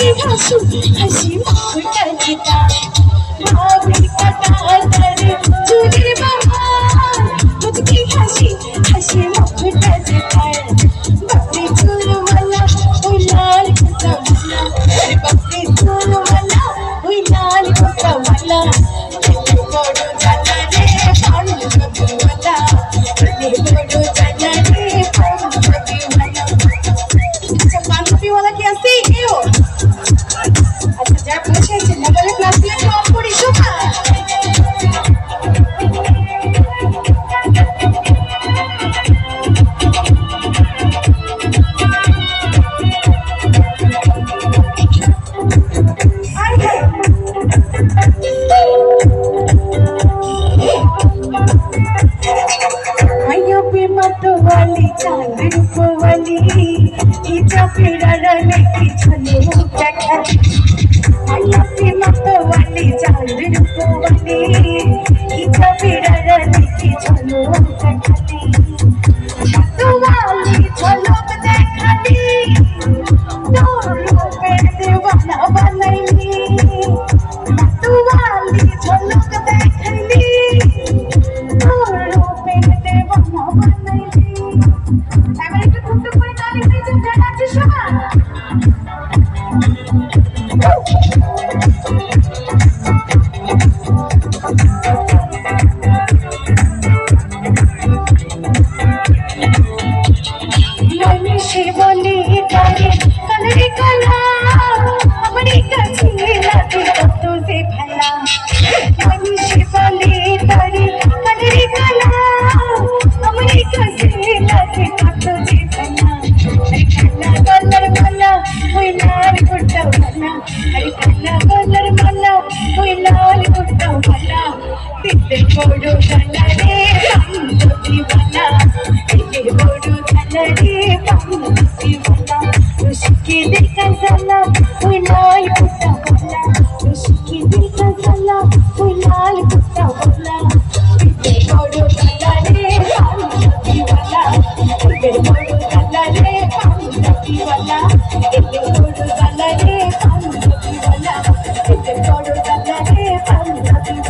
हसी मुस्कुराता भाभी का तार चुनर बहार मुझकी हसी हसी मुस्कुराता बकरी चूर वाला वो लाल कुत्ता वाला बकरी चूर वाला वो लाल कुत्ता वाला बोलो जाना रे पानी कभी वाला बोलो जाना रे पानी कभी वाला पानी कभी वाला कैसे हो अच्छा जा पूछे चिन्नबले क्लास में टॉप पड़ी शोभा आयो पे मत वाली चांद रूप वाली इजा फिरा रने की छलो क्या आयो पे मत वाली चांद रूप वाली इजा फिरा रने की छलो तो वाली छलो देखनी तो रूपे दीवाना बनैली तो वाली छलो देखनी बोलो जाना रे पंजाबी वाला बोलो जाना रे पंजाबी वाला उसके दिल का जाला वो लाल कुत्ता वाला उसके दिल का जाला वो लाल कुत्ता वाला बोलो जाना रे पंजाबी वाला बोलो जाना रे पंजाबी वाला बोलो जाना रे पंजाबी वाला बोलो जाना रे पंजाबी